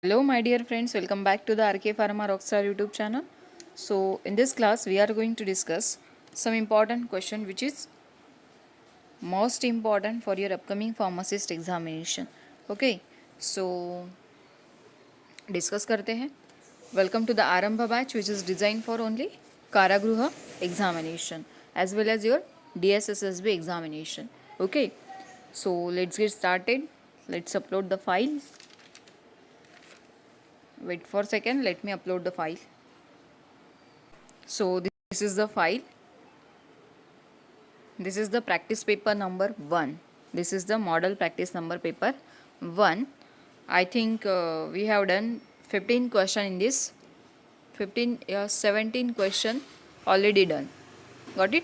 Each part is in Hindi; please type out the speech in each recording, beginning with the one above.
Hello my dear friends, welcome back to the RK Pharma Rockstar YouTube channel. So in this class we are going to discuss some important question which is most important for your upcoming pharmacist examination. Okay, so discuss करते हैं. Welcome to the Arambha batch which is designed for only Karagruha examination as well as your DSSSB examination. Okay, so let's get started. Let's upload the file. Wait for a second, let me upload the file. So this is the file. This is the practice paper number 1. This is the model practice number paper 1. I think we have done 15 question in this. 17 question already done. Got it?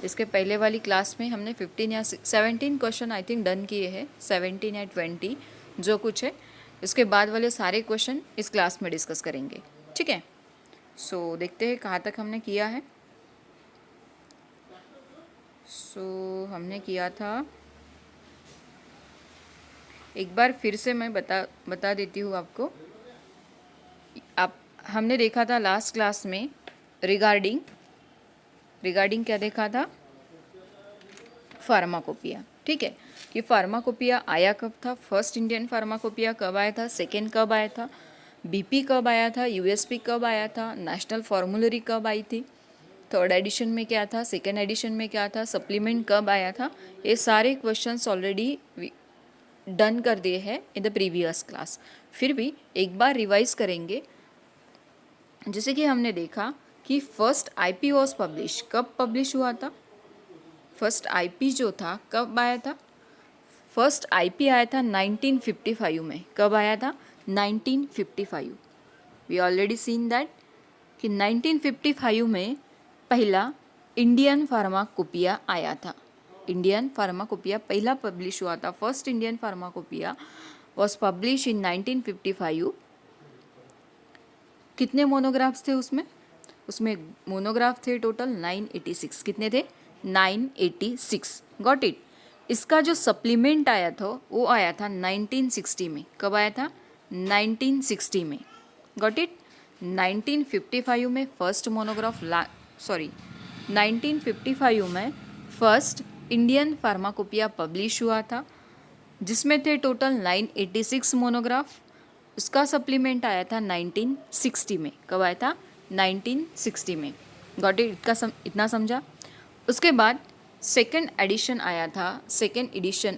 इसके पहले वाली क्लास में हमने 15 या 17 क्वेश्चन आई थिंक डन किए हैं. 17 या 20 जो कुछ है. इसके बाद वाले सारे क्वेश्चन इस क्लास में डिस्कस करेंगे. ठीक है. सो देखते हैं कहाँ तक हमने किया है. हमने किया था, एक बार फिर से मैं बता देती हूँ आपको. हमने देखा था लास्ट क्लास में रिगार्डिंग क्या देखा था, फार्माकोपिया. ठीक है, कि फार्माकोपिया आया कब था, फर्स्ट इंडियन फार्माकोपिया कब आया था, सेकेंड कब आया था, बीपी कब आया था, यूएसपी कब आया था, नेशनल फॉर्मूलरी कब आई थी, थर्ड एडिशन में क्या था, सेकेंड एडिशन में क्या था, सप्लीमेंट कब आया था. ये सारे क्वेश्चंस ऑलरेडी डन कर दिए हैं इन द प्रीवियस क्लास. फिर भी एक बार रिवाइज करेंगे. जैसे कि हमने देखा कि फर्स्ट आईपी वॉज पब्लिश, कब पब्लिश हुआ था, फर्स्ट आईपी जो था कब आया था, फर्स्ट आईपी आया था 1955 में. कब आया था, 1955. वी ऑलरेडी सीन दैट कि 1955 में पहला इंडियन फार्माकोपिया आया था. इंडियन फार्माकोपिया पहला पब्लिश हुआ था. First Indian pharmacopoeia was publish इन 1955. कितने मोनोग्राफ्स थे उसमें मोनोग्राफ थे टोटल 986. कितने थे, 986. Got it. इसका जो सप्लीमेंट आया था वो आया था 1960 में. कब आया था, 1960 में. Got it. 1955 में फर्स्ट मोनोग्राफ 1955 में फर्स्ट इंडियन फार्माकोपिया पब्लिश हुआ था जिसमें थे टोटल 986 मोनोग्राफ. उसका सप्लीमेंट आया था 1960 में. कब आया था, 1960 में. Got it. इतना समझा. उसके बाद सेकेंड एडिशन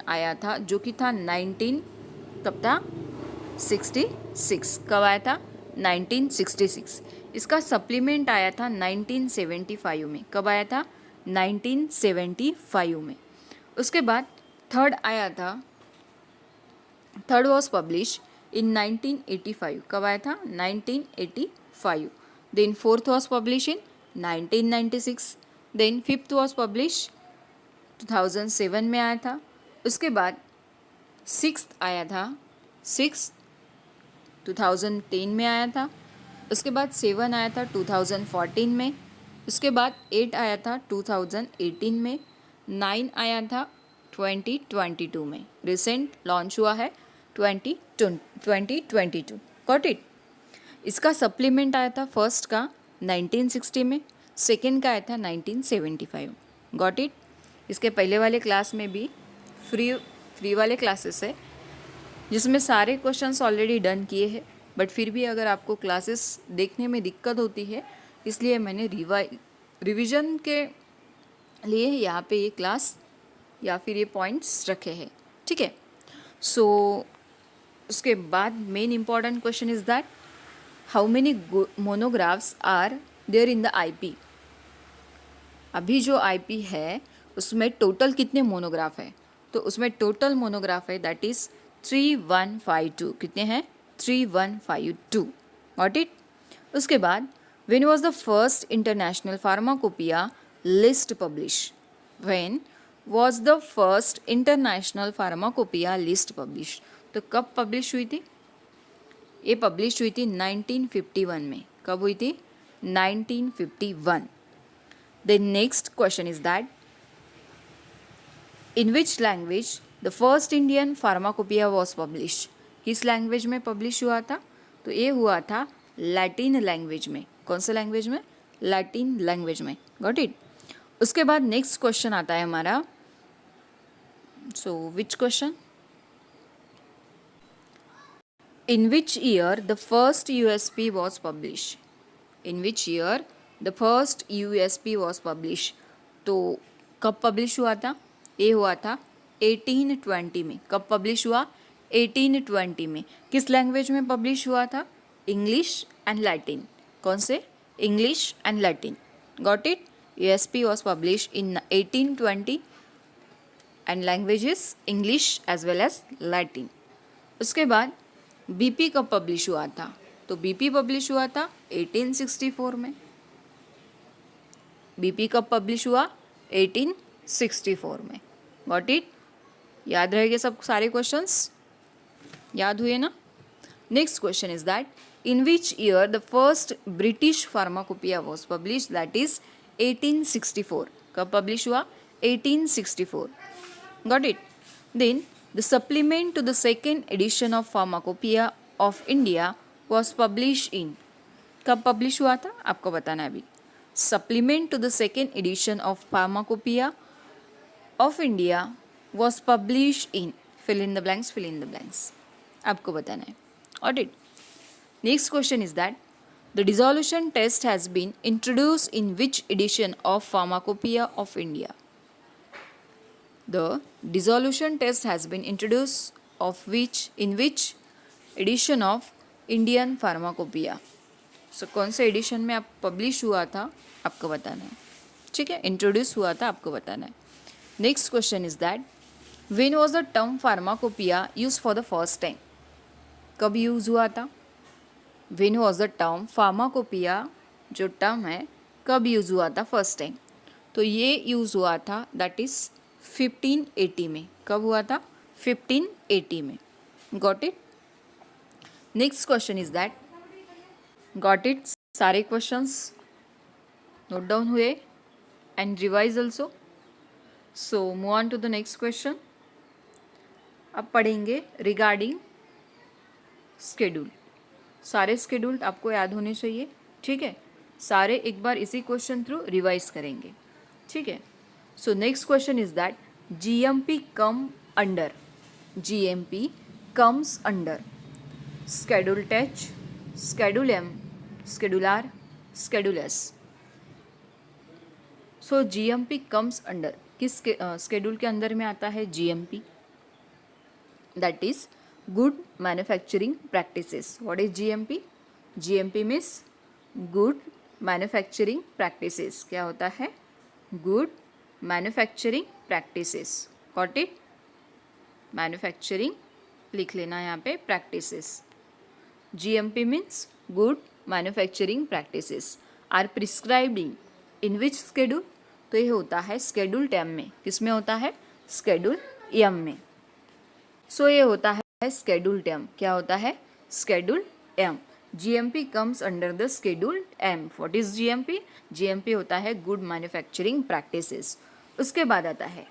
आया था जो कि था 1966. कब आया था, 1966. इसका सप्लीमेंट आया था 1975 में. कब आया था, 1975 में. उसके बाद थर्ड आया था, थर्ड वॉज पब्लिश इन 1985. कब आया था, 1985. Then fourth was publish in 1996. Then fifth was publish 2007 में आया था. उसके बाद सिक्स्थ आया था, 2010 में आया था. उसके बाद 7 आया था 2014 में. उसके बाद 8 आया था 2018 में. 9 आया था 2022 में. रिसेंट लॉन्च हुआ है 2022. Got it. इसका सप्लीमेंट आया था फर्स्ट का 1960 में, सेकेंड का आया था 1975. Got it. इसके पहले वाले क्लास में भी फ्री वाले क्लासेस है जिसमें सारे क्वेश्चंस ऑलरेडी डन किए हैं. बट फिर भी अगर आपको क्लासेस देखने में दिक्कत होती है इसलिए मैंने रिवीजन के लिए यहाँ पे ये क्लास या फिर ये पॉइंट्स रखे हैं. ठीक है. सो उसके बाद main important question is that how many monographs are there in the IP. अभी जो आईपी है उसमें टोटल कितने मोनोग्राफ है, तो उसमें टोटल मोनोग्राफ है दैट इज़ 3152. कितने हैं, 3152. Got it. उसके बाद when was the first international pharmacopoeia list publish, when was the first international pharmacopoeia list publish. तो कब पब्लिश हुई थी, ये पब्लिश हुई थी 1951 में. कब हुई थी, 1951. The next question is that in which language the first Indian pharmacopoeia was published. किस लैंग्वेज में पब्लिश हुआ था? तो ये हुआ था लैटिन लैंग्वेज में. कौन से लैंग्वेज में? लैटिन लैंग्वेज में. Got it. उसके बाद नेक्स्ट क्वेश्चन आता है हमारा. सो which question? In which year the first USP was published? In which year the first USP was published? तो कब पब्लिश हुआ था? ये हुआ था 1820 में. कब पब्लिश हुआ? 1820 में. किस लैंग्वेज में पब्लिश हुआ था? English and Latin. कौन से? English and Latin. Got it. USP was published in 1820 and languages English as well as Latin. उसके बाद बीपी कब पब्लिश हुआ था? तो बीपी पब्लिश हुआ था 1864 में. बीपी कब पब्लिश हुआ? 1864 में. Got it. याद रहेंगे सब सारे क्वेश्चंस? याद हुए ना? Next question is that in which year the first British pharmacopoeia was publish? That is 1864. कब पब्लिश हुआ? 1864. Got it. Then the supplement to the second edition of Pharmacopoeia of India was published in. कब पब्लिश हुआ था? आपको बताना है अभी. Supplement to the second edition of Pharmacopoeia of India was published in. Fill in the blanks, fill in the blanks. आपको बताना है. Got it? Next question is that the dissolution test has been introduced in which edition of Pharmacopoeia of India? The dissolution test has been introduced in which edition of Indian Pharmacopoeia? So कौन से एडिशन में आप पब्लिश हुआ था आपको बताना है. ठीक है, इंट्रोड्यूस हुआ था आपको बताना है. Next question is that when was the term pharmacopoeia use for the first time? कब यूज हुआ था? When was the term pharmacopoeia जो टर्म है कब यूज हुआ था फर्स्ट टाइम? तो ये यूज हुआ था दैट इज 1580 में. कब हुआ था? 1580 में. Got it. Next question is that got it. सारे क्वेश्चंस नोट डाउन हुए and revise also. So move on to the next question. अब पढ़ेंगे रिगार्डिंग स्केड्यूल. सारे स्केड्यूल आपको याद होने चाहिए. ठीक है, सारे एक बार इसी क्वेश्चन थ्रू रिवाइज करेंगे. ठीक है. So next question is that GMP come under. GMP comes under Schedule H, Schedule M, Schedule R, Schedule S. So GMP comes under किस schedule के अंदर में आता है? GMP. That is Good Manufacturing Practices. What is GMP? GMP means Good Manufacturing Practices. क्या होता है? Good manufacturing practices. Got it. Manufacturing लिख लेना यहाँ पे, practices. GMP means good manufacturing practices are prescribed in which schedule? तो ये होता है स्केड्यूल एम में. किस में होता है? स्केड्यूल एम में. सो ये होता है स्केड्यूल एम. क्या होता है? Schedule M. GMP comes under the Schedule M. What is GMP? GMP होता है गुड मैन्युफैक्चरिंग प्रैक्टिसेस. उसके बाद आता है,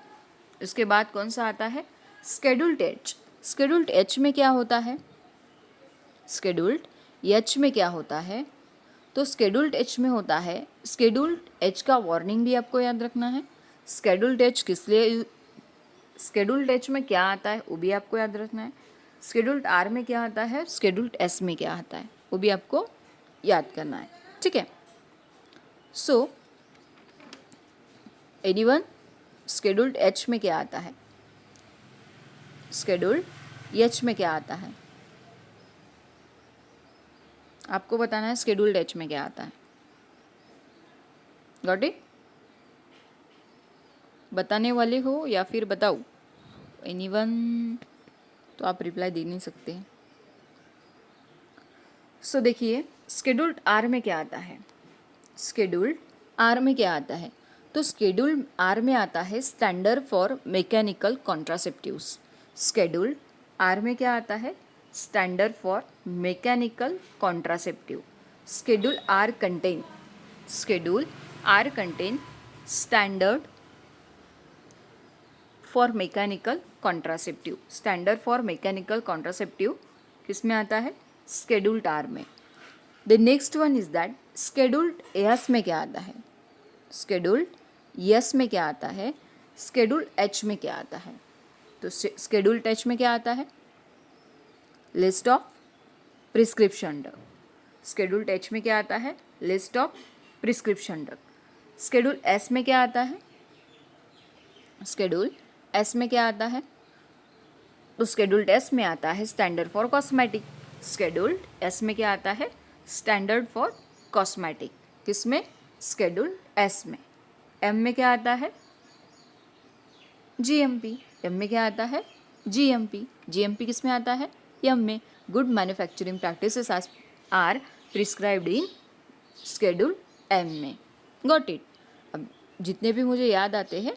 उसके बाद कौन सा आता है? Scheduled H. Scheduled H में क्या होता है? Scheduled H में क्या होता है? तो Scheduled H में होता है, Scheduled H का वार्निंग भी आपको याद रखना है. Scheduled H किस लिए? Scheduled H में क्या आता है वो भी आपको याद रखना है. Scheduled R में क्या आता है? Scheduled S में क्या आता है वो भी आपको याद करना है. ठीक है. सो एनीवन, Scheduled H में क्या आता है? Scheduled H में क्या आता है आपको बताना है. Scheduled H में क्या आता है? Got it. बताने वाले हो या फिर बताओ? एनीवन तो आप रिप्लाई दे नहीं सकते. सो देखिए Scheduled R में क्या आता है? Scheduled R में क्या आता है? तो Scheduled R में आता है standard for mechanical contraceptives. Scheduled R में क्या आता है? Standard for mechanical contraceptive. Schedule R contain standard for mechanical contraceptive. Standard for mechanical contraceptive किस में आता है? स्केड्यूल्ड आर में। The next one is that scheduled S में क्या आता है? स्केड्यूल्ड एस में क्या आता है? स्केड्यूल्ड एच में क्या आता है? तो स्केड्यूल्ड एच में क्या आता है? List of prescription drug. Scheduled H में क्या आता है? List of prescription drug. Schedule S में क्या आता है? स्केड्यूल एस में क्या आता है? तो स्केड्यूल्ड एस में आता है standard for cosmetic. Scheduled S में क्या आता है? Standard for cosmetic. किसमें? स्केड्यूल्ड एस में। एम में क्या आता है? जीएमपी। एम में क्या आता है? जीएमपी। जीएमपी किस में आता है? एम में। Good manufacturing practices are prescribed in schedule M में। Got it. अब जितने भी मुझे याद आते हैं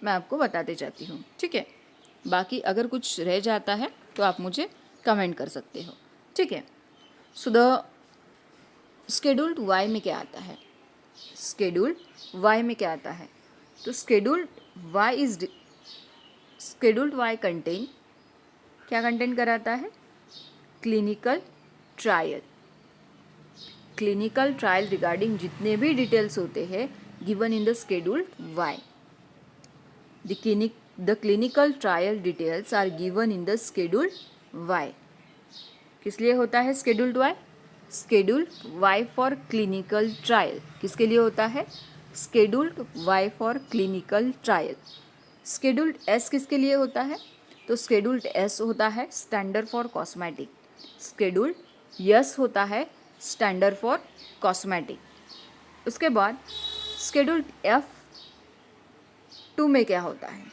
मैं आपको बताते जाती हूँ, ठीक है। बाकी अगर कुछ रह जाता है तो आप मुझे कमेंट कर सकते हो, ठीक है। सो द स्केड्यूल्ड वाई में क्या आता है? स्केड्यूल्ड वाई में क्या आता है? तो स्केड्यूल्ड वाई कंटेन क्या कंटेन कराता है? Clinical trial. Clinical trial regarding जितने भी डिटेल्स होते हैं given in the scheduled Y. The clinical trial details are given in the scheduled Y. किस लिए होता है scheduled Y? Scheduled Y for clinical trial. किसके लिए होता है? Scheduled Y for clinical trial. Scheduled S किसके लिए होता है? तो स्केड्यूल्ड एस होता है standard for cosmetic. Scheduled S होता है स्टैंडर्ड फॉर कॉस्मेटिक। उसके बाद स्केड्यूल्ड एफ टू में क्या होता है?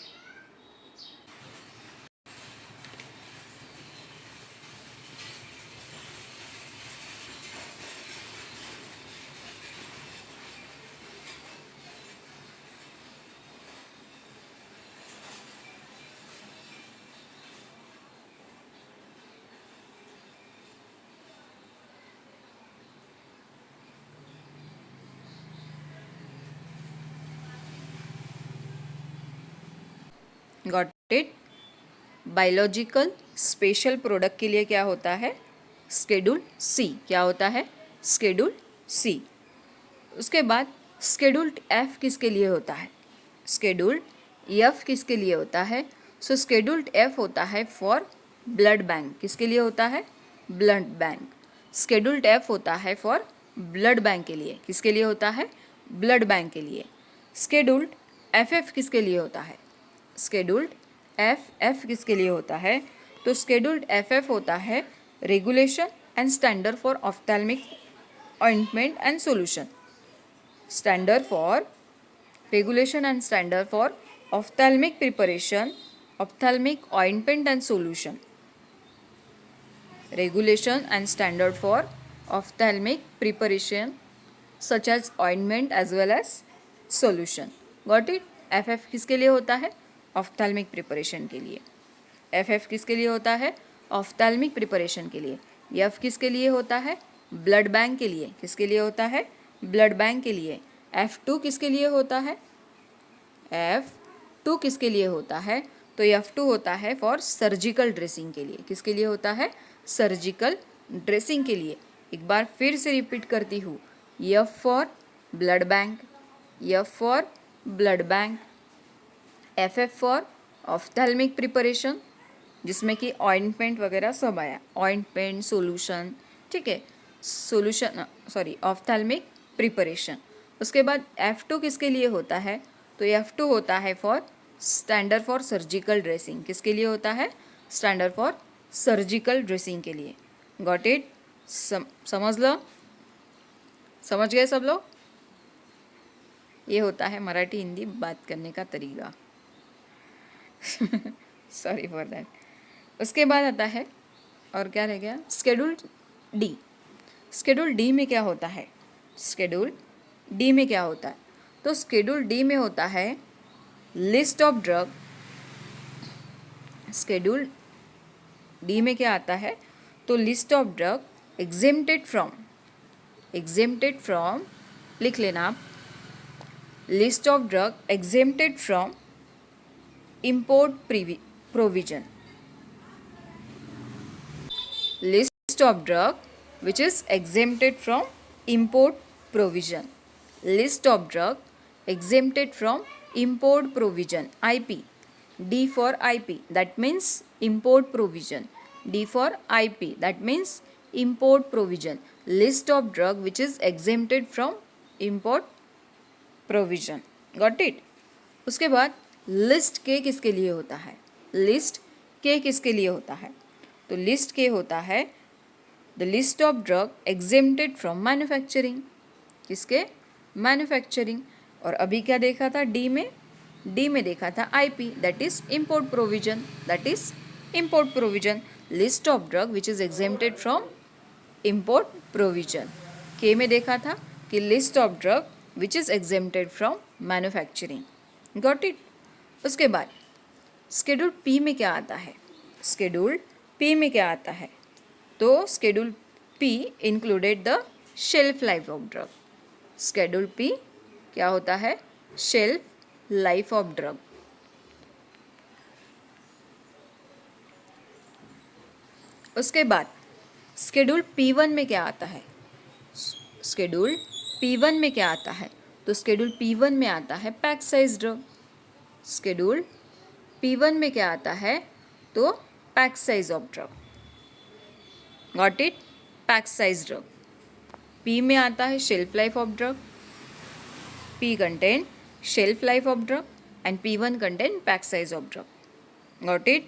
Got it. Biological special product के लिए क्या होता है? स्केड्यूल सी। क्या होता है? स्केड्यूल सी। उसके बाद स्केड्यूल्ड एफ किसके लिए होता है? स्केड्यूल्ड एफ किसके लिए होता है? सो स्केड्यूल्ड एफ होता है फॉर ब्लड बैंक। किसके लिए होता है? Blood bank. स्केड्यूल्ड एफ होता है फॉर ब्लड बैंक के लिए। किसके लिए होता है? ब्लड बैंक के लिए। स्केड्यूल्ड एफ एफ किसके लिए होता है? स्केड्यूल्ड एफ एफ किसके लिए होता है? तो स्केड्यूल्ड एफ एफ होता है regulation and standard for ophthalmic ointment and solution. Standard for regulation and standard for ophthalmic preparation, ophthalmic ointment and solution. Regulation and standard for ophthalmic preparation such as ointment as well as solution. Got it. F F किसके लिए होता है? ऑफ्थेल्मिक प्रिपरेशन के लिए। एफ एफ किसके लिए होता है? ऑफ्थेल्मिक प्रिपरेशन के लिए। एफ किसके लिए होता है? ब्लड बैंक के लिए। किसके लिए होता है? ब्लड बैंक के लिए। एफ टू किसके लिए होता है? एफ टू किसके लिए होता है? तो एफ टू होता है फॉर सर्जिकल ड्रेसिंग के लिए। किसके लिए होता है? सर्जिकल ड्रेसिंग के लिए। एक बार फिर से रिपीट करती हूँ, F for blood bank, F for blood bank, F F for ophthalmic preparation जिसमें कि ऑइंटमेंट वगैरह सब आया, ऑइंटमेंट सोल्यूशन, ठीक है, सोल्यूशन सॉरी ऑफ्थेल्मिक प्रिपरेशन। उसके बाद एफ टू किसके लिए होता है? तो एफ टू होता है for standard for surgical dressing. किसके लिए होता है? स्टैंडर्ड फॉर सर्जिकल ड्रेसिंग के लिए। Got it. समझ लो, समझ गए सब लोग? ये होता है मराठी हिंदी बात करने का तरीका। Sorry for that. उसके बाद आता है, और क्या रह गया? Schedule D. स्केड्यूल डी में क्या होता है? स्केड्यूल डी में क्या होता है? तो स्केड्यूल डी में होता है list of drug. Schedule D में क्या आता है? तो list of drug exempted from लिख लेना आप, list of drug exempted from import provision. List of drug which is exempted from import provision. List of drug exempted from import provision, IP. D for IP, that means import provision. D for IP, that means import provision. List of drug which is exempted from import provision. Got it? उसके बाद लिस्ट के किसके लिए होता है? लिस्ट के किसके लिए होता है? तो लिस्ट के होता है the list of drug exempted from manufacturing. किसके? मैन्युफैक्चरिंग. और अभी क्या देखा था डी में? डी में देखा था IP, that is import provision. That is import provision. List of drug which is exempted from import provision. के में देखा था कि list of drug which is exempted from manufacturing. Got it? उसके बाद स्केड्यूल पी में क्या आता है? स्केड्यूल पी में क्या आता है? तो schedule P included the shelf life of drug. Schedule P क्या होता है? Shelf life of drug. उसके बाद स्केड्यूल P1 में क्या आता है? स्केड्यूल P1 में क्या आता है? तो स्केड्यूल P1 में आता है pack size drug. Schedule P1 में क्या आता है? तो pack size of drug. Got it? Pack size drug. P में आता है shelf life of drug. P contain shelf life of drug and P1 contain pack size of drug. Got it?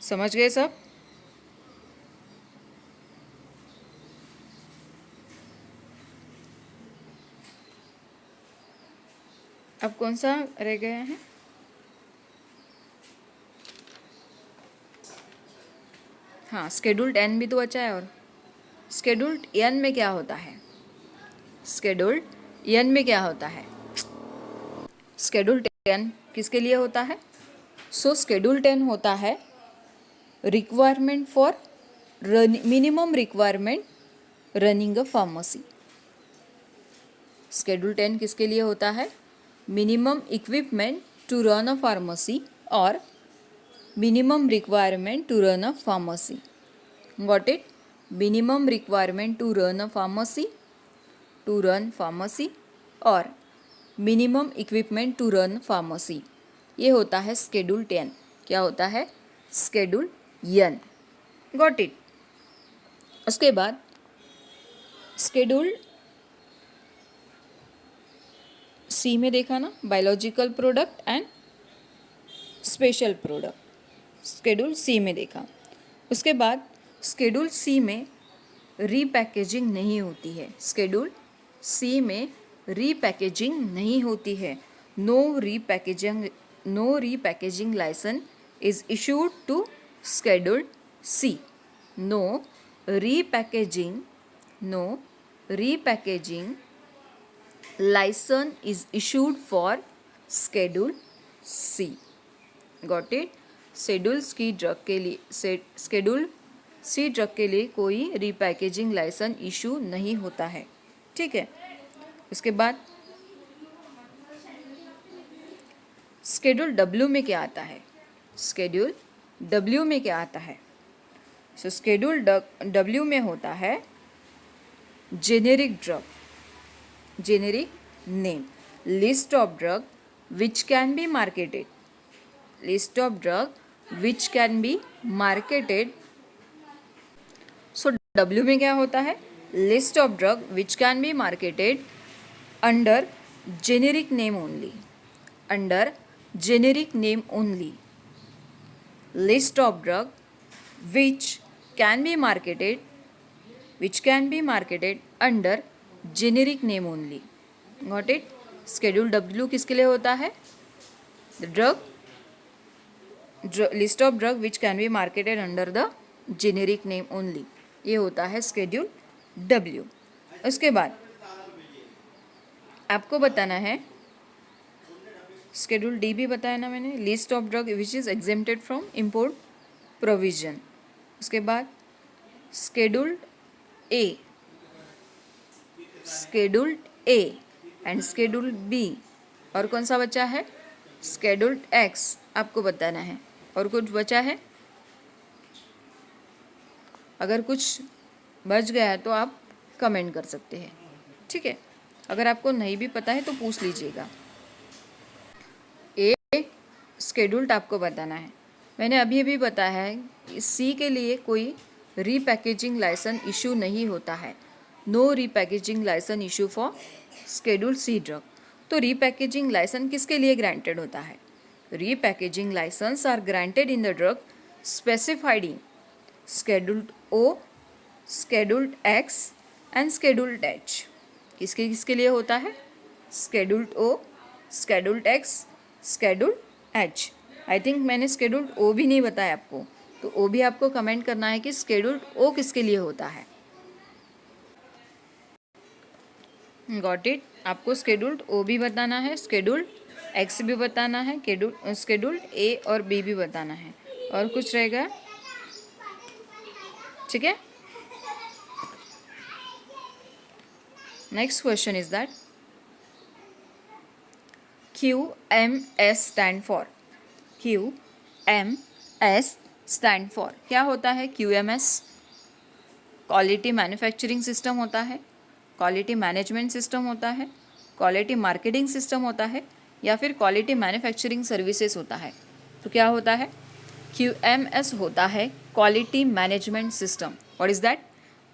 समझ गए सब? अब कौन सा रह गया है? हाँ, स्केड्यूल 10 भी तो बचा है. और स्केड्यूल एन में क्या होता है? स्केड्यूल एन में क्या होता है? स्केड्यूल 10 किसके लिए होता है? सो स्केड्यूल 10 होता है requirement for minimum requirement running a pharmacy. Schedule 10 किसके लिए होता है? Minimum equipment to run a pharmacy और minimum requirement to run a pharmacy. Got it? Minimum requirement to run a pharmacy, to run pharmacy और minimum equipment to run pharmacy. ये होता है स्केड्यूल 10. क्या होता है? Schedule N. Got it? उसके बाद स्केड्यूल सी में देखा ना, biological product and special product. Schedule C में देखा. उसके बाद स्केड्यूल सी में रीपैकेजिंग नहीं होती है. स्केड्यूल सी में रीपैकेजिंग नहीं होती है. No repackaging licence is issued to schedule C. No repackaging licence is issued for schedule C. Got it? Schedule C drug के लिए कोई रीपैकेजिंग लाइसेंस इशू नहीं होता है. ठीक है. उसके बाद स्केड्यूल डब्ल्यू में क्या आता है? स्केड्यूल डब्ल्यू में क्या आता है? सो स्केड्यूल डब्ल्यू में होता है generic drug, generic name, list of drug which can be marketed. List of drug which can be marketed. So W में क्या होता है? List of drug which can be marketed under generic name only. Under generic name only. List of drug which can be marketed under generic name only. Got it? Schedule W किसके लिए होता है? The list of drug which can be marketed under the generic name only. ये होता है स्केड्यूल डब्ल्यू. उसके बाद आपको बताना है स्केड्यूल डी भी बताया ना मैंने, list of drug which is exempted from import provision. उसके बाद schedule A and schedule B. और कौन सा बचा है? स्केड्यूल एक्स आपको बताना है. और कुछ बचा है? अगर कुछ बच गया है तो आप कमेंट कर सकते हैं, ठीक है। अगर आपको नहीं भी पता है तो पूछ लीजिएगा। ए स्केड्यूल्ड आपको बताना है। मैंने अभी अभी बताया है कि सी के लिए कोई रीपैकेजिंग लाइसेंस इशू नहीं होता है। No repackaging licence issue for scheduled C drug. तो रीपैकेजिंग लाइसेंस किसके लिए ग्रांटेड होता है? Repackaging licence are granted in the drug specified in scheduled O, scheduled X and scheduled H. किसके किसके लिए होता है? Scheduled O, scheduled X, scheduled H. I think मैंने स्केड्यूल्ड ओ भी नहीं बताया आपको, तो ओ भी आपको कमेंट करना है कि स्केड्यूल्ड ओ किसके लिए होता है। Got it. आपको स्केड्यूल्ड ओ भी बताना है, स्केड्यूल्ड एक्स भी बताना है, स्केड्यूल्ड ए और बी भी बताना है, और कुछ रहेगा, ठीक है। Next question is that QMS stand for, QMS stand for क्या होता है? QMS क्वालिटी मैन्युफैक्चरिंग सिस्टम होता है, क्वालिटी मैनेजमेंट सिस्टम होता है, क्वालिटी मार्केटिंग सिस्टम होता है, या फिर क्वालिटी मैन्युफैक्चरिंग सर्विसेज होता है। तो क्या होता है? QMS होता है quality management system. What is that?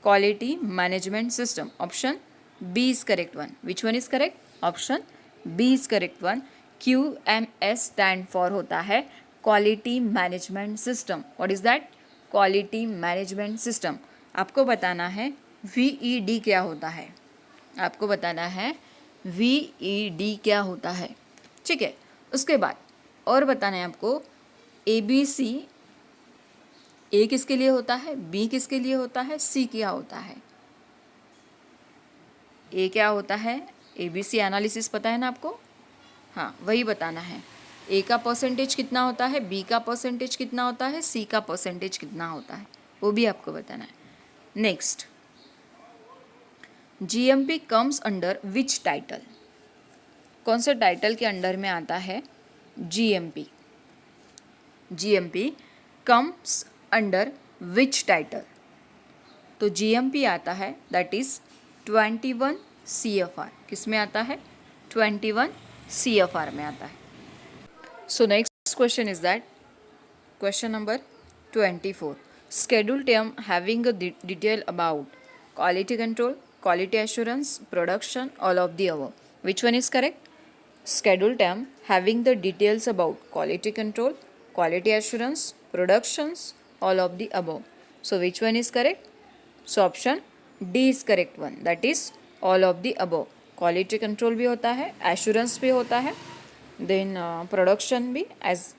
Quality management system. Option B is correct one. Which one is correct? Option B is correct one. QMS stand for होता है quality management system. What is that? Quality management system. आपको बताना है VED क्या होता है, आपको बताना है VED क्या होता है, ठीक है। उसके बाद और बताना है आपको ABC, ए किसके लिए होता है, बी किसके लिए होता है, सी क्या होता है। ए क्या होता है? ABC एनालिसिस पता है ना आपको? हाँ, वही बताना है। ए का परसेंटेज कितना होता है, बी का परसेंटेज कितना होता है, सी का परसेंटेज कितना होता है, वो भी आपको बताना है। Next, GMP comes under which title? कौन से टाइटल के अंडर में आता है GMP? GMP comes under which title? तो GMP आता है दैट इज 21 CFR। किस में आता है? 21 CFR में आता है। So next question is that question number 24। Schedule term having a detail about quality control, quality assurance, production, all of the above. Which one is correct? Schedule term having the details about quality control, quality assurance, productions, all of the above. So which one is correct? So option D is correct one. That is all of the above. Quality control भी होता है, assurance भी होता है, then production भी as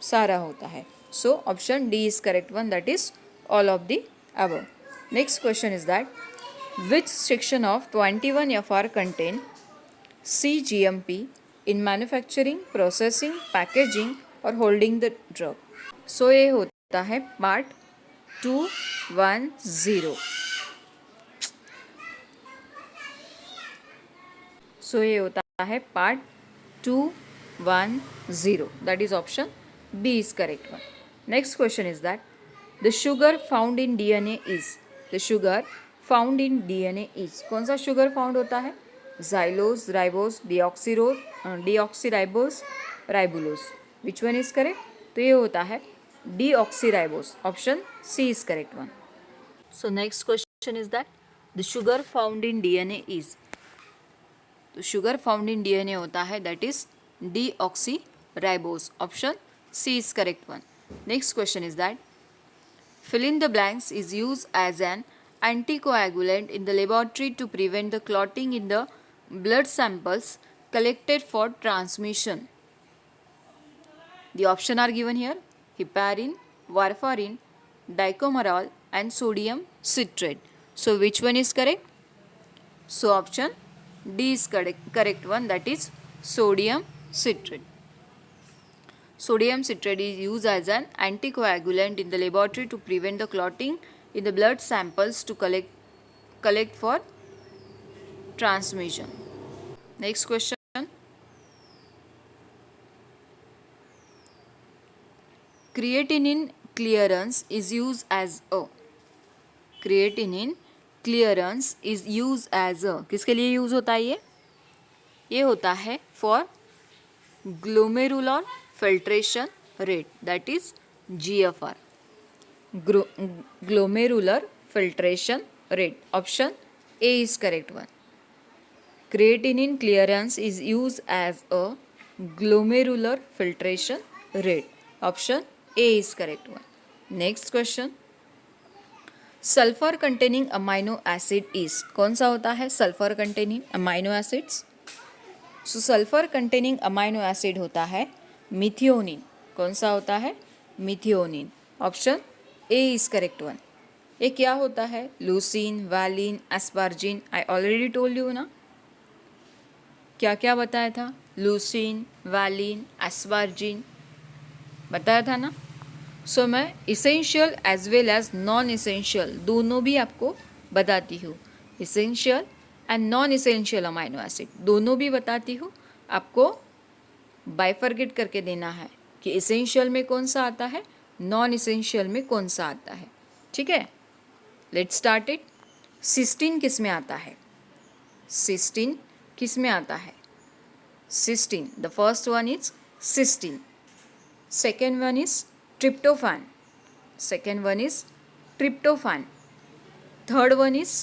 सारा होता है. So option D is correct one, that is all of the above. Next question is that which section of 21 FR contain CGMP in manufacturing, processing, packaging or holding the drug? So ये होता है part 210. So ये होता है part 210. That is option B is correct one. Next question is that the sugar found in DNA is, the sugar found in DNA is, कौन सा sugar found होता है? Xylose, ribose, deoxyribose, ribulose. Which one is correct? तो ये होता है deoxyribose. Option C is correct one. So next question is that the sugar found in DNA is, तो शुगर फाउंड इन DNA होता है that is deoxyribose. Option C is correct one. Next question is that fill in the blanks is used as an anticoagulant in the laboratory to prevent the clotting in the blood samples collected for transmission. The options are given here: heparin, warfarin, dicomarol and sodium citrate. So which one is correct? So option D is correct one, that is sodium citrate. Sodium citrate is used as an anticoagulant in the laboratory to prevent the clotting in the blood samples to collect for transmission. Next question. Creatinine clearance is used as a, creatinine clearance is use as a, किसके लिए यूज होता है ये होता है for glomerular filtration rate, that is GFR, glomerular filtration rate. Option A is correct one. Creatinine clearance is used as a glomerular filtration rate. Option A is correct one. Next question. Sulphur containing amino acid is, कौन सा होता है सल्फर कंटेनिंग अमाइनो एसिड्स? सो सल्फर कंटेनिंग अमाइनो एसिड होता है मिथियोनिन. कौन सा होता है? Methionine. Option A is correct one. ये क्या होता है? Leucine, valine, asparagine. I already told you ना, क्या क्या बताया था? लूसीन, वैलिन, एस्पार्जिन बताया था ना. सो मैं essential as well as non essential दोनों भी आपको बताती हूँ. Essential and non essential amino acid दोनों भी बताती हूँ. आपको बाइफर्गेट करके देना है कि इसेंशियल में कौन सा आता है, नॉन इसेंशियल में कौन सा आता है. ठीक है, लेट्स स्टार्ट इट. सिस्टीन किस में आता है? सिस्टीन किस में आता है? Cysteine, the first one is cysteine. Second one is tryptophan. Second one is tryptophan. Third one is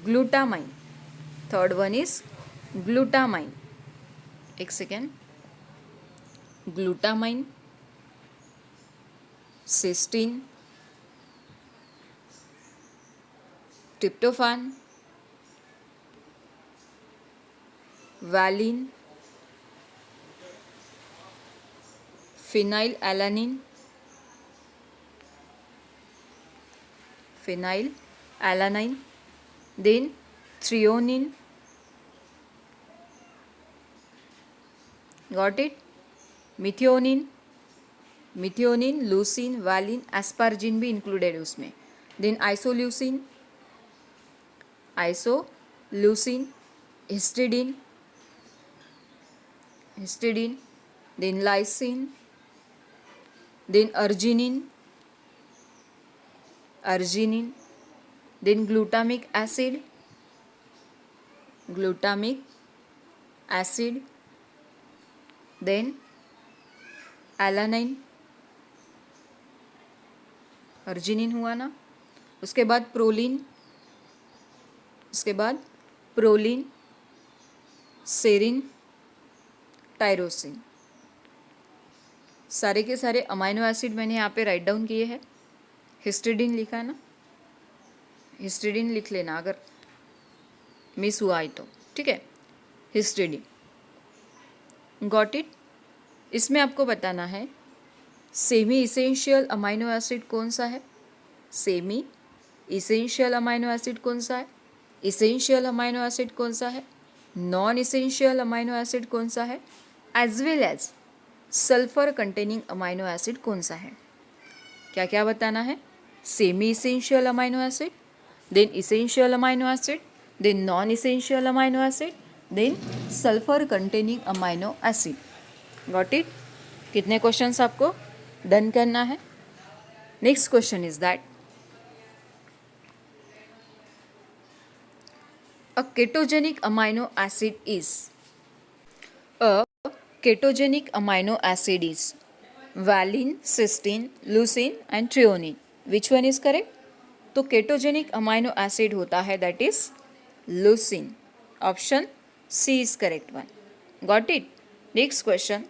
glutamine. Third one is glutamine. एक second. Glutamine, cysteine, tryptophan, valine, phenyl alanine, phenyl alanine, then threonine. Got it? Methionine, methionine, leucine, valine, asparagine भी इंक्लूडेड है उसमें. Then isoleucine, isoleucine, histidine, histidine, then lysine, then arginine, arginine, then glutamic acid, then alanine. अर्जिनिन हुआ ना. उसके बाद प्रोलिन, सेरिन, टायरोसिन. सारे के सारे अमाइनो एसिड मैंने यहाँ पे राइट डाउन किए हैं. हिस्टिडीन लिखा ना, हिस्टिडीन लिख लेना अगर मिस हुआ है तो. ठीक है, हिस्टिडीन. Got it. इसमें आपको बताना है सेमी इसेंशियल अमाइनो एसिड कौन सा है, सेमी इसेंशियल अमाइनो एसिड कौन सा है, इसेंशियल अमाइनो एसिड कौन सा है, नॉन इसेंशियल अमाइनो एसिड कौन सा है, as well as sulphur containing amino acid कौन सा है. क्या क्या बताना है? Semi essential amino acid, then essential amino acid, then non essential amino acid, then sulphur containing amino acid. Got it. कितने क्वेश्चंस आपको डन करना है? Next question is that a ketogenic amino acid is, a ketogenic amino acid is valine, cysteine, leucine and threonine. Which one is correct? तो केटोजेनिक अमाइनो एसिड होता है that is leucine. Option C is correct one. Got it. Next question.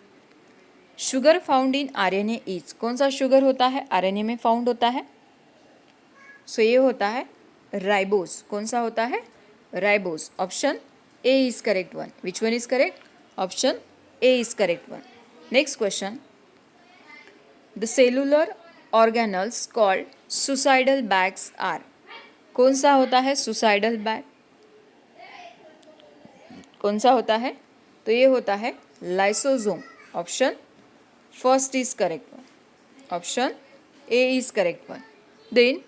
Sugar found in RNA is, कौन सा शुगर होता है आरएनए में फाउंड होता है? सो ये होता है राइबोस. कौन सा होता है? Ribose. Option A is correct one. Which one is correct? Option A is correct one. Next question. The cellular organelles called suicidal bags are, कौन सा होता है suicidal bag? कौन सा होता है? तो ये होता है lysosome. Option first is correct one. Option A is correct one. Then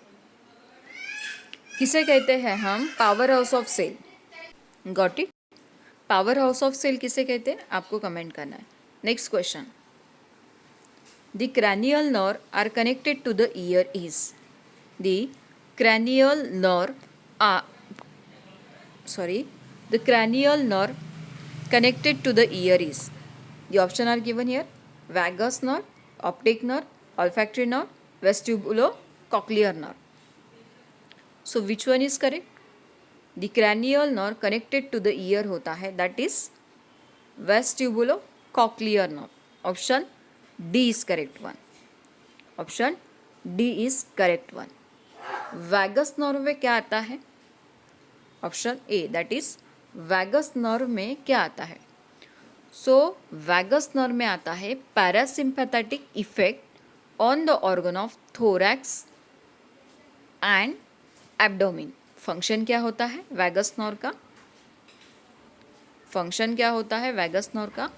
किसे कहते हैं हम? Power house of cell. Got it. Power house of cell किसे कहते हैं? आपको कमेंट करना है. Next question. The cranial nerve are connected to the ear is, the cranial nerve are the cranial nerve connected to the ear is, the option are given here: vagus nerve, optic nerve, olfactory nerve, vestibulocochlear nerve. So which one is correct? The cranial nerve connected to the ear होता है, that is vestibulocochlear nerve. Option D is correct one. Option D is correct one. vagus nerve में क्या आता है? Option A, that is vagus nerve में क्या आता है? सो वैगस नर्व में आता है parasympathetic effect on the organ of thorax and abdomen. Function क्या होता है वैगस नर्व का? फंक्शन क्या होता है वैगस नर्व का?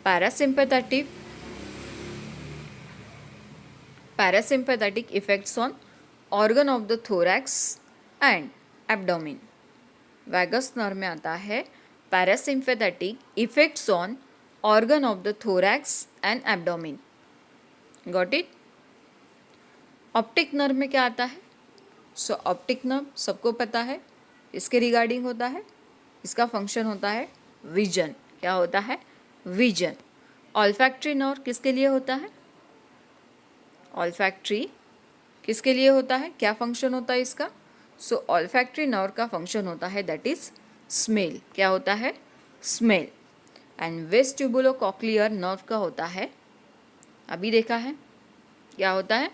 Parasympathetic effects on organ of the thorax and abdomen. Vagus nerve में आता है parasympathetic effects on organ of the thorax and abdomen. Got it? Optic nerve में क्या आता है? सो ऑप्टिक नर्व सबको पता है, इसके रिगार्डिंग होता है, इसका फंक्शन होता है विजन. क्या होता है? विजन. ऑल्फैक्टरी नर्व किसके लिए होता है? ऑल्फैक्टरी किसके लिए होता है? क्या फंक्शन होता है इसका? सो ऑल्फैक्टरी नर्व का फंक्शन होता है दैट इज स्मेल. क्या होता है? स्मेल. एंड वेस्टिबुलोकॉक्लियर नर्व का होता है, अभी देखा है क्या होता है?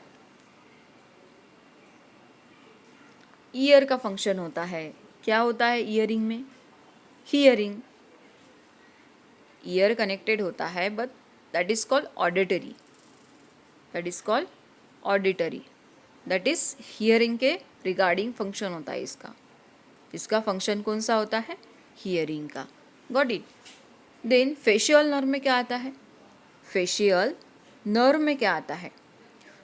ईयर का फंक्शन होता है. क्या होता है ईयरिंग में? हियरिंग. ईयर कनेक्टेड होता है but that is called auditory. That is called auditory. That is hearing के रिगार्डिंग फंक्शन होता है इसका. इसका फंक्शन कौन सा होता है? हियरिंग का. Got it? Then facial nerve में क्या आता है? फेशियल नर्व में क्या आता है?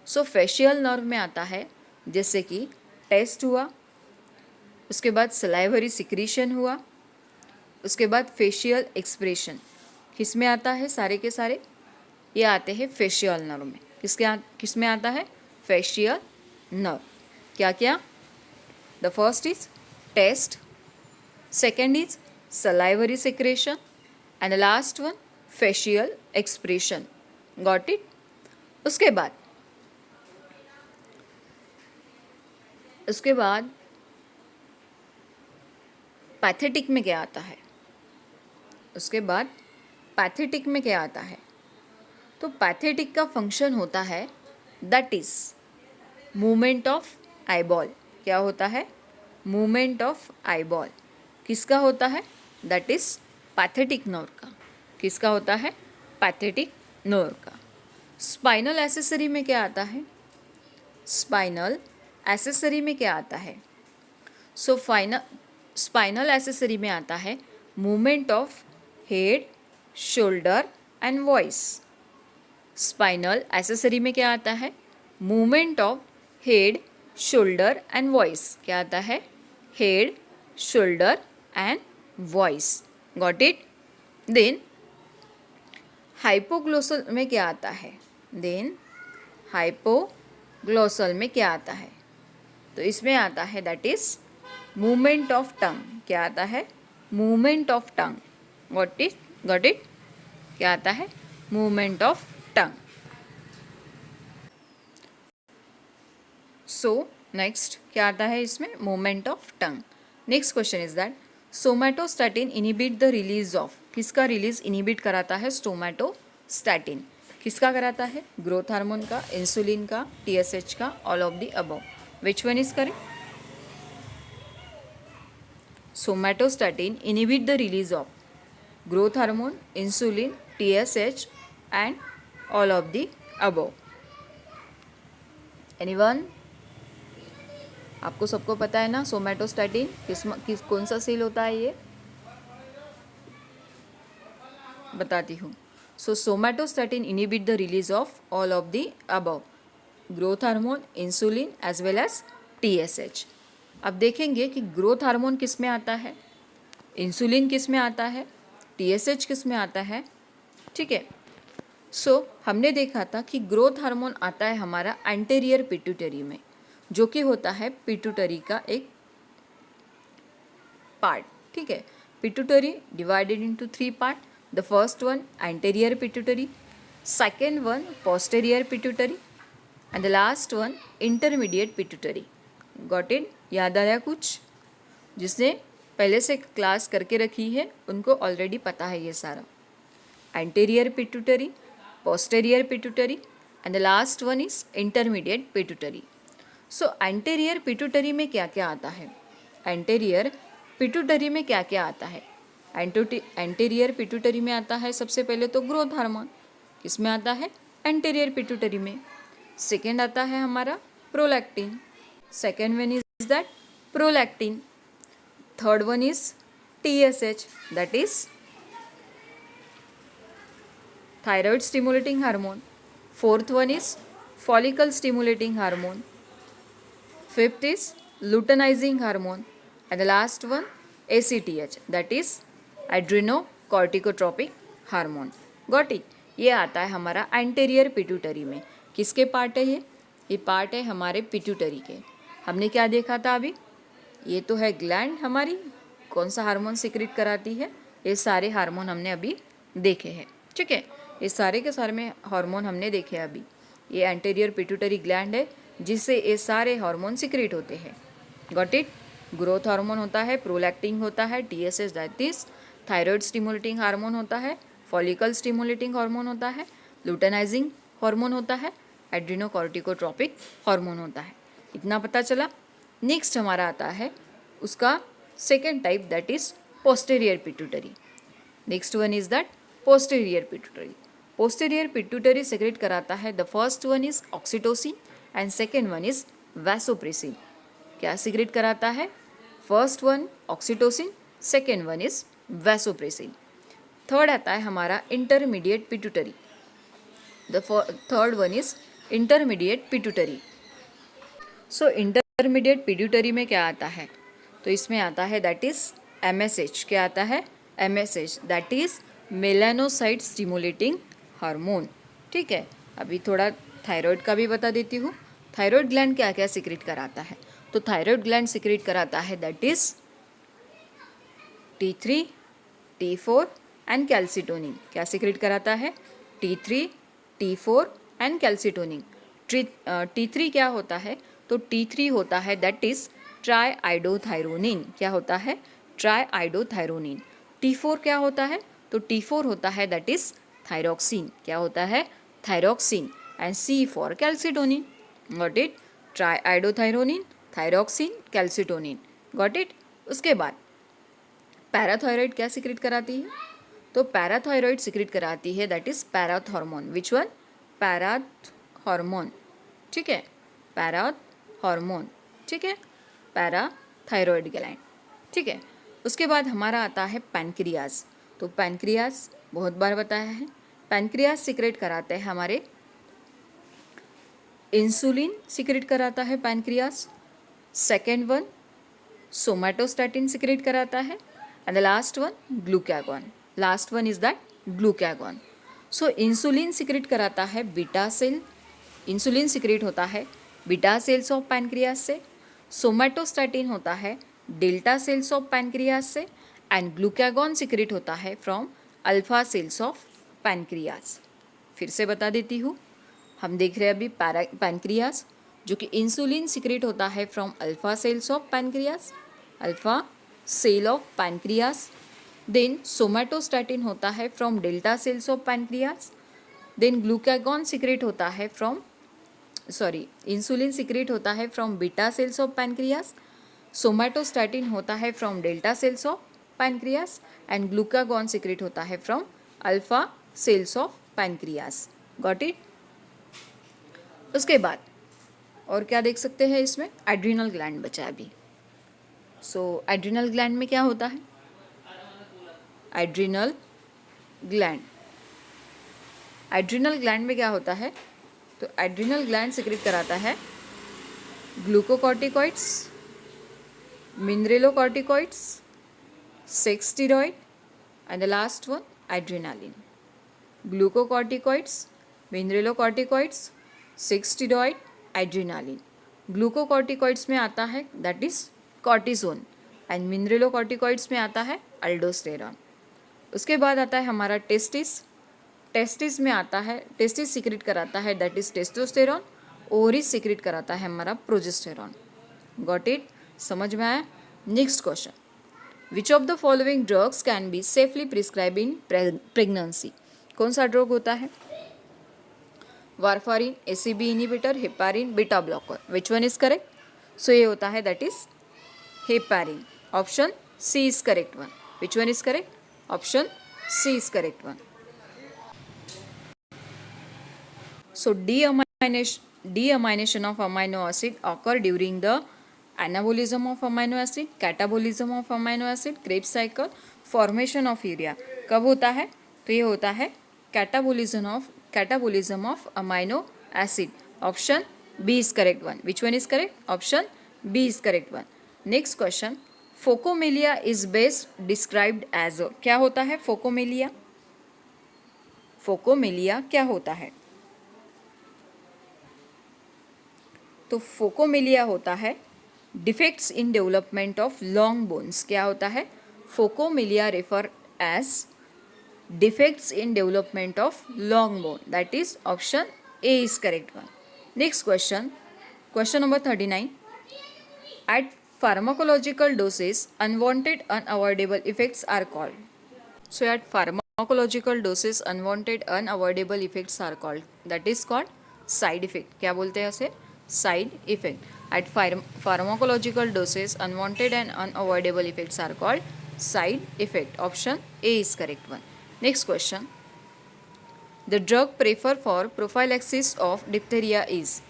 सो फेशियल नर्व में आता है जैसे कि टेस्ट हुआ, उसके बाद सलाइवरी सिक्रीशन हुआ, उसके बाद फेशियल एक्सप्रेशन. किस में आता है? सारे के सारे ये आते हैं फेशियल नर्व में. किस में आता है? Facial nerve. क्या क्या? The first is taste, second is salivary secretion and the last one facial expression. Got it? उसके बाद पैथेटिक में क्या आता है? उसके बाद पैथेटिक में क्या आता है? तो पैथेटिक का फंक्शन होता है that is movement of eyeball. क्या होता है? Movement of eyeball. किसका होता है? दैट इज पैथेटिक नर्व का. किसका होता है? पैथेटिक नर्व का. स्पाइनल एक्सेसरी में क्या आता है? स्पाइनल एक्सेसरी में क्या आता है? सो स्पाइनल एक्सेसरी में आता है movement of head, shoulder and voice. Spinal accessory में क्या आता है? Movement of head, shoulder and voice. क्या आता है? Head, shoulder and voice. Got it? Then hypoglossal में क्या आता है? हाइपोग्लोसल में क्या आता है? तो इसमें आता है that is movement of tongue. क्या आता है? Movement of tongue. Got it? क्या आता है? Movement of tongue. So next क्या आता है इसमें? Movement of tongue. Next question is that somatostatin inhibit the release of. किसका रिलीज इनिबिट कराता है? सोमैटोस्टैटिन. किसका कराता है? ग्रोथ हार्मोन का, इंसुलिन का, TSH का, all of the above. Which one is correct? Somatostatin inhibit the release of growth hormone, insulin, TSH and all of the above. Anyone? आपको सबको पता है ना सोमैटोस्टैटिन कौन सा सेल होता है? ये बताती हूँ. So somatostatin inhibit the release of all of the above, growth hormone, insulin as well as TSH. अब देखेंगे कि ग्रोथ हार्मोन किस में आता है, इंसुलिन किस में आता है, TSH किस में आता है. ठीक है. सो हमने देखा था कि ग्रोथ हार्मोन आता है हमारा एंटेरियर पिट्यूटरी में. जो कि होता है पिट्यूटरी का एक पार्ट, ठीक है। Pituitary divided into 3 part, the first one anterior pituitary, second one posterior pituitary and the last one intermediate pituitary. Got it? याद आया कुछ? जिसने पहले से क्लास करके रखी है उनको ऑलरेडी पता है ये सारा। Anterior pituitary, posterior pituitary and the last one is intermediate pituitary. So anterior pituitary में क्या क्या आता है? एंटेरियर पिट्यूटरी में क्या क्या आता है? एंटेरियर पिट्यूटरी में आता है सबसे पहले तो ग्रोथ हार्मोन। किसमें आता है? एंटेरियर पिट्यूटरी में। सेकेंड आता है हमारा prolactin. Second one is that prolactin. Third one is TSH, that is thyroid stimulating hormone. Fourth one is follicle stimulating hormone. Fifth is luteinizing hormone and the last one ACTH, that is adrenocorticotropic hormone. Got it? ये आता है हमारा एंटेरियर पिट्यूटरी में। किसके पार्ट है ये पार्ट है हमारे पिट्यूटरी के। हमने क्या देखा था अभी? ये तो है ग्लैंड हमारी, कौन सा हार्मोन सिक्रेट कराती है, ये सारे हार्मोन हमने अभी देखे हैं, ठीक है। ये सारे के सारे में हार्मोन हमने देखे हैं अभी। ये एंटेरियर पिट्यूटरी ग्लैंड है जिससे ये सारे हार्मोन सिक्रेट होते हैं। Got it? ग्रोथ हार्मोन होता है, प्रोलैक्टिन होता है, TSH that is thyroid stimulating hormone होता है, फॉलिकल स्टिमुलेटिंग हार्मोन होता है, लुटेनाइजिंग हार्मोन होता है, एड्रिनोकॉर्टिकोट्रोपिक हार्मोन होता है। इतना पता चला। नेक्स्ट हमारा आता है उसका second type, that is posterior pituitary. Next one is that posterior pituitary. Posterior pituitary secrete कराता है, the first one is oxytocin and second one is vasopressin. क्या सिक्रेट कराता है? First one oxytocin, second one is vasopressin. Third आता है हमारा intermediate pituitary. The third one is intermediate pituitary. So intermediate pituitary में क्या आता है? तो इसमें आता है दैट इज MSH। क्या आता है? MSH that is melanocyte stimulating hormone, ठीक है। अभी थोड़ा थायराइड का भी बता देती हूँ। थायराइड ग्लैंड क्या क्या सिक्रेट कराता है? तो थायराइड ग्लैंड सिक्रेट कराता है that is T3, T4 and calcitonin. क्या सिक्रेट कराता है? T3, T4 and calcitonin. T3 क्या होता है? तो T3 होता है दैट इज ट्राई आइडोथायरोनिन। क्या होता है? Try iodothyronine. T4 क्या होता है? तो T4 होता है दैट इज थायरोक्सिन। क्या होता है? Thyroxine and C for calcitonin. Got it? Try iodothyronine, thyroxine, calcitonin. Got it? उसके बाद पैराथायरॉइड क्या सिक्रेट कराती है? तो पैराथायरॉइड सिक्रेट कराती है that is पैराथ hormone. Which one? पैराथ hormone, ठीक है। पैराथ हार्मोन, ठीक है। पैराथायरॉइड ग्लैंड, ठीक है। उसके बाद हमारा आता है पैनक्रियाज। तो पैनक्रियाज बहुत बार बताया है। पैनक्रियाज सिक्रेट कराते हैं हमारे इंसुलिन सिक्रेट कराता है pancreas. Second one somatostatin secrete कराता है and the last one glucagon. Last one is that glucagon. So insulin secrete कराता है बीटा सेल। इंसुलिन सिक्रेट होता है बीटा सेल्स ऑफ पैनक्रियाज से। सोमैटोस्टैटिन होता है डेल्टा सेल्स ऑफ पैनक्रियाज से एंड ग्लूकागॉन सिक्रेट होता है from alpha cells of pancreas. फिर से बता देती हूँ। हम देख रहे हैं अभी पैनक्रियाज, जो कि इंसुलिन सिक्रेट होता है from alpha cells of pancreas, alpha cell of pancreas. Then somatostatin होता है from delta cells of pancreas. Then glucagon secrete होता है फ्रॉम इंसुलिन सिक्रेट होता है from beta cells of pancreas. Somatostatin होता है from delta cells of pancreas and glucagon secrete होता है from alpha cells of pancreas. Got it? उसके बाद और क्या देख सकते हैं इसमें? एड्रिनल ग्लैंड बचा अभी। सो एड्रिनल ग्लैंड में क्या होता है? एड्रिनल ग्लैंड में क्या होता है? तो एड्रिनल ग्लैंड सिक्रेट कराता है glucocorticoids, mineralocorticoids, sex steroid and the last one adrenaline. Glucocorticoids, mineralocorticoids, sex steroid, adrenaline. Glucocorticoids में आता है that is cortisone and mineralocorticoids में आता है अल्डोस्टेरॉन। उसके बाद आता है हमारा टेस्टिस। टेस्टिस में आता है, टेस्टिस सीक्रेट कराता है that is testosterone. Ovaries secrete कराता है हमारा प्रोजेस्टेरॉन। Got it? समझ में आया? Next question, which of the following drugs can be safely prescribe in pregnancy? कौन सा ड्रग होता है? Warfarin, ACB inhibitor, heparin, beta blocker. Which one is correct? So ये होता है that is heparin. Option C is correct one. Which one is correct? Option C is correct one. So deamination of amino acid occur during the anabolism of amino acid, catabolism of amino acid, Krebs cycle, formation of urea। कब होता है? तो ये होता है catabolism of amino acid। Option B is correct one. Which one is correct? Option B is correct one. Next question, phocomelia is best described as. क्या होता है फोकोमेलिया? फोकोमेलिया क्या होता है? तो फोकोमेलिया होता है defects in development of long bones. क्या होता है? Phocomelia refer as defects in development of long bone. That is option A is correct one. Next question, question number 39, at pharmacological doses unwanted unavoidable effects are called. So at pharmacological doses unwanted unavoidable effects are called, that is called side effect. क्या बोलते हैं उसे? Side effect. At pharmacological doses, unwanted and unavoidable effects are called side effect. Option A is correct one. Next question. The drug preferred for prophylaxis of diphtheria is.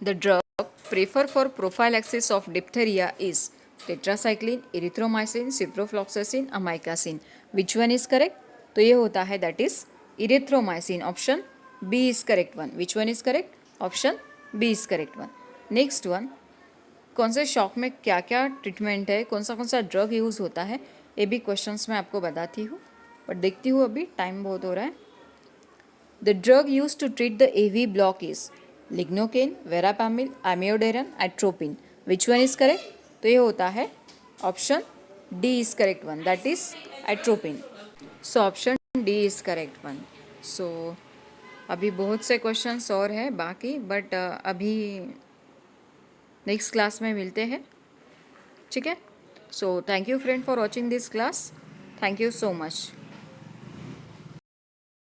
The drug preferred for prophylaxis of diphtheria is tetracycline, erythromycin, ciprofloxacin, amikacin. Which one is correct? तो ये होता है that is erythromycin. Option B is correct one. Which one is correct? Option B is correct one. Next one, कौन से शॉक में क्या क्या ट्रीटमेंट है, कौन सा ड्रग यूज़ होता है, ये भी क्वेश्चंस मैं आपको बताती हूँ, बट देखती हूँ अभी टाइम बहुत हो रहा है। The drug use to treat the AV block is lignocaine, verapamil, amiodarone, atropine. Which one is correct? तो ये होता है option D is correct one, that is atropine. So option D is correct one. सो अभी बहुत से क्वेश्चंस और हैं बाकी, बट अभी नेक्स्ट क्लास में मिलते हैं, ठीक है? So thank you friend for watching this class. Thank you so much.